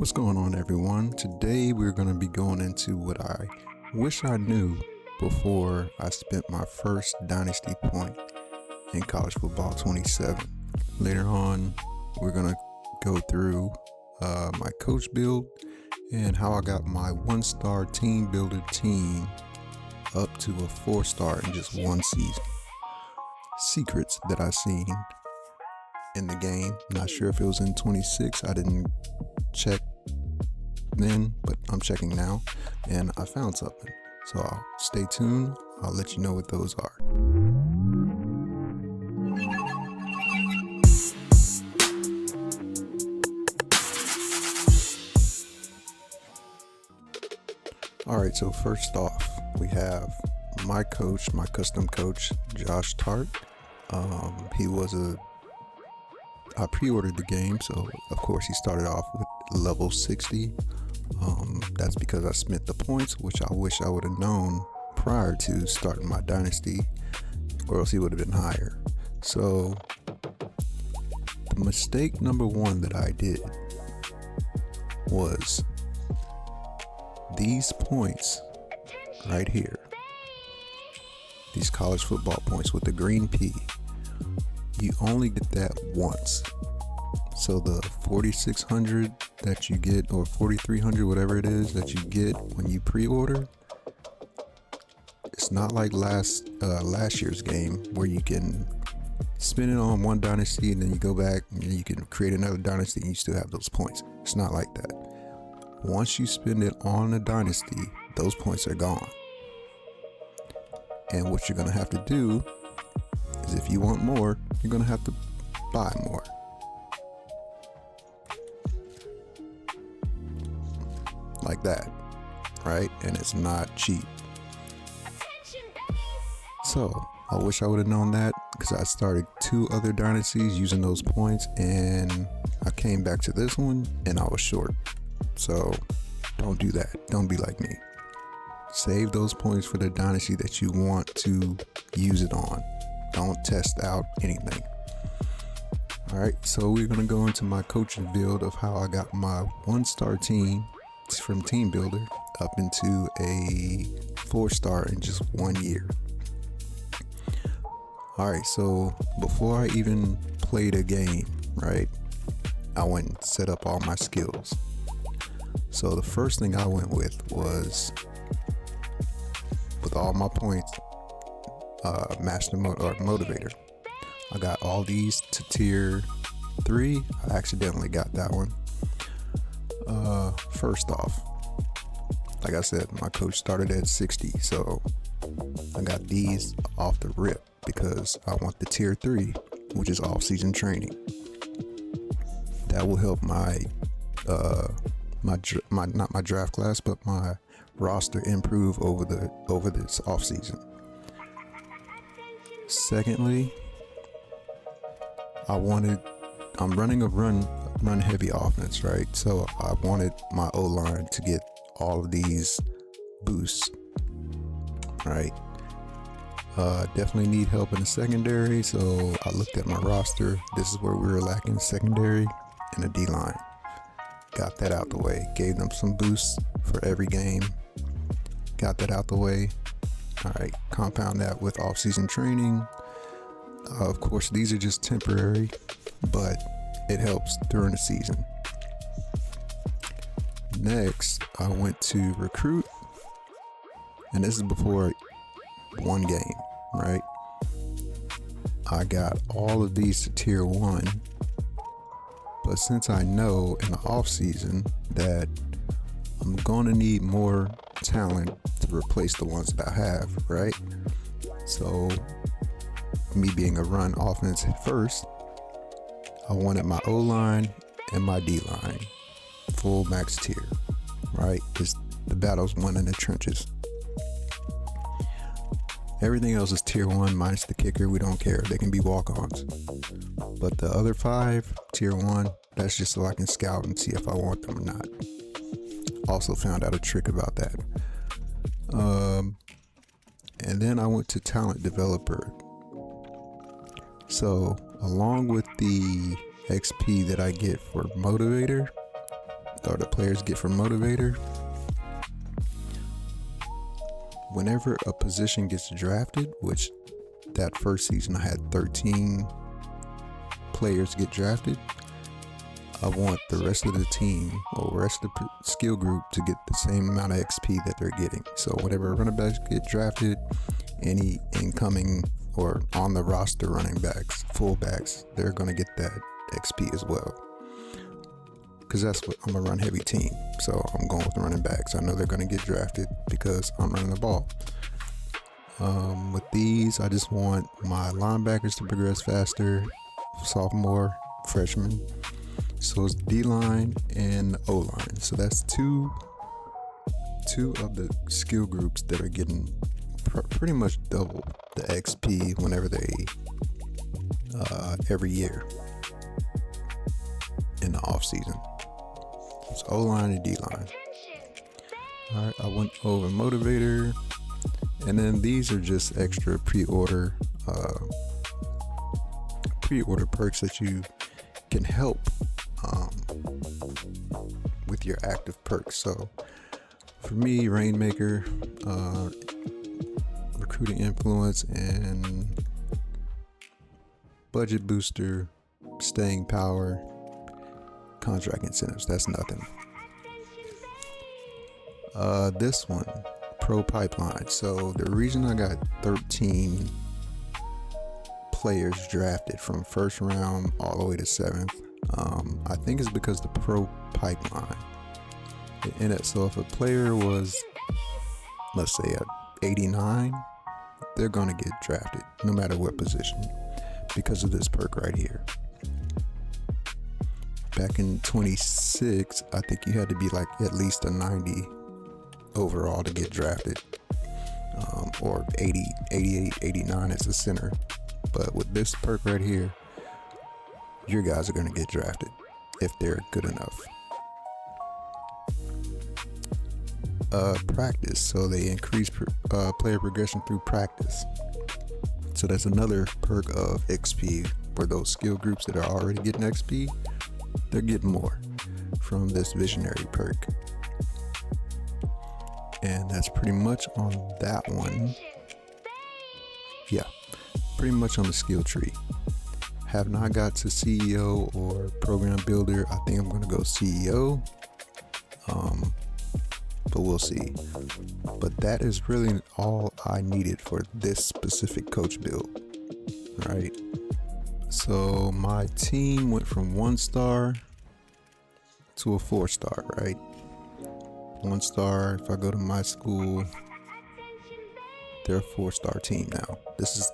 What's going on, everyone? Today we're going to be going into what I wish I knew before I spent my first Dynasty point in college football 27. Later on, we're going to go through my coach build and how I got my 1-star team builder team up to a 4-star in just one season. Secrets that I seen in the game. Not sure if it was in 26. I didn't check then, but I'm checking now, and I found something. So I'll stay tuned. I'll let you know what those are. All right, so first off, we have my coach, my custom coach, Josh Tart. I pre-ordered the game, so of course he started off with level 60. That's because I spent the points, which I wish I would have known prior to starting my dynasty, or else he would have been higher. So the mistake number one that I did was these points right here, these college football points with the green P. You only get that once. So the 4,600 that you get, or 4,300, whatever it is that you get when you pre-order, it's not like last year's game where you can spend it on one dynasty and then you go back and you can create another dynasty and you still have those points. It's not like that. Once you spend it on a dynasty, those points are gone. And what you're gonna have to do is, if you want more, you're gonna have to buy more. Like that, right? And it's not cheap. So I wish I would have known that, because I started 2 other dynasties using those points, and I came back to this one and I was short. So don't do that. Don't be like me. Save those points for the dynasty that you want to use it on. Don't test out anything. All right, so we're gonna go into my coaching build of how I got my 1-star team from team builder up into a 4-star in just 1 year. All right, so before I even played a game, right, I went and set up all my skills. So the first thing I went with was, with all my points, master motivator. I got all these to tier 3. I accidentally got that one. First off, like I said, my coach started at 60, so I got these off the rip because I want the tier 3, which is off-season training. That will help my not my draft class, but my roster improve over this off-season. Secondly, I'm running a run heavy offense, right? So I wanted my O-line to get all of these boosts, right? Definitely need help in the secondary, so I looked at my roster. This is where we were lacking: secondary and a D-line. Got that out the way. Gave them some boosts for every game. Got that out the way. All right, compound that with off-season training. Of course, these are just temporary, but it helps during the season. Next, I went to recruit, and this is before one game, right? I got all of these to tier 1, but since I know in the off season that I'm going to need more talent to replace the ones that I have, right? So me being a run offense first, I wanted my O-line and my D-line full max tier, right? Because the battle's won in the trenches. Everything else is tier 1 minus the kicker. We don't care. They can be walk-ons. But the other 5, tier 1, that's just so I can scout and see if I want them or not. Also found out a trick about that. And then I went to talent developer. So along with the XP that I get for motivator, or the players get from motivator, whenever a position gets drafted, which that first season I had 13 players get drafted, I want the rest of the team or rest of the skill group to get the same amount of XP that they're getting. So whenever running backs get drafted, any incoming or on the roster running backs, fullbacks, they're going to get that XP as well. Because that's what I'm a run heavy team. So I'm going with the running backs. I know they're going to get drafted because I'm running the ball. With these, I just want my linebackers to progress faster, sophomore, freshman. So it's D-line and O-line. So that's two of the skill groups that are getting pretty much double the XP whenever they every year in the off season. It's O-line and D-line. All right, I went over motivator, and then these are just extra pre-order perks that you can help with your active perks. So for me, Rainmaker, recruiting influence, and budget booster, staying power, contract incentives. That's nothing. This one, pro pipeline. So the reason I got 13 players drafted from first round all the way to 7th, I think it's because the pro pipeline. In it, so if a player was, let's say, at 89, they're gonna get drafted no matter what position because of this perk right here. Back in 26, I think you had to be like at least a 90 overall to get drafted, or 80, 88, 89 as a center. But with this perk right here, your guys are going to get drafted if they're good enough. Practice, so they increase player progression through practice. So that's another perk of XP for those skill groups that are already getting XP. They're getting more from this visionary perk. And that's pretty much on that one. Yeah, pretty much on the skill tree. Have not got to CEO or program builder. I think I'm gonna go CEO, but we'll see. But that is really all I needed for this specific coach build, right? So my team went from 1-star to a 4-star, right? 1-star, if I go to my school, they're a 4-star team now. This is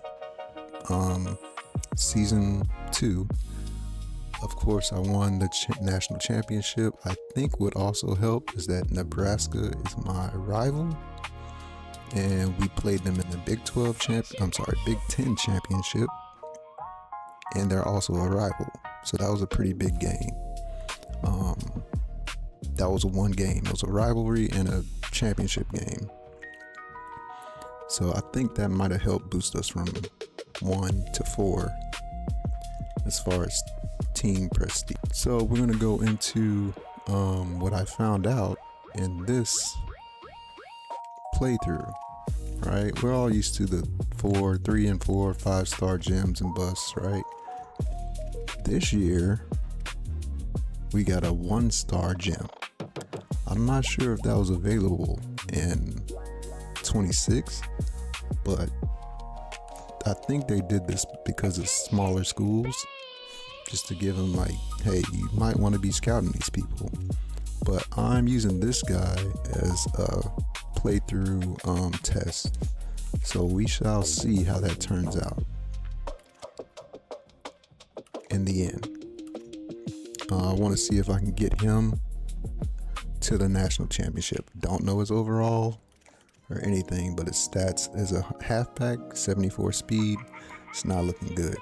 season 2. Of course, I won the national championship. I think what also helped is that Nebraska is my rival, and we played them in the Big 10 championship, and they're also a rival. So that was a pretty big game. That was a one game. It was a rivalry and a championship game. So I think that might have helped boost us from 1 to 4 as far as team prestige. So we're gonna go into what I found out in this playthrough. Right, we're all used to the 3 and 4, 5-star gems and busts, right? This year we got a 1-star gem. I'm not sure if that was available in 26, but I think they did this because of smaller schools, just to give them like, hey, you might want to be scouting these people. But I'm using this guy as a playthrough test, so we shall see how that turns out in the end. I want to see if I can get him to the national championship. Don't know his overall or anything, but his stats is a halfback, 74 speed. It's not looking good.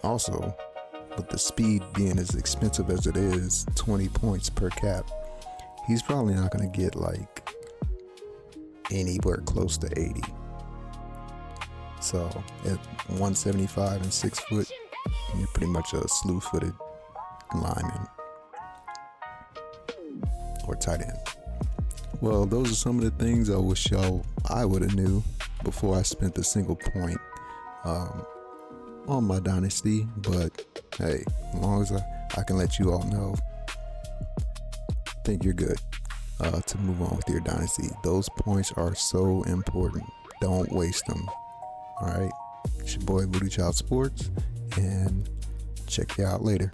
Also, with the speed being as expensive as it is, 20 points per cap, he's probably not going to get like anywhere close to 80. So at 175 and 6 foot, you're pretty much a slew-footed lineman. or tight end. Well, those are some of the things I wish I would have knew before I spent a single point on my dynasty. But hey, as long as I can let you all know, I think you're good to move on with your dynasty. Those points are so important. Don't waste them. All right. It's your boy Voodoochild Sports, and check you out later.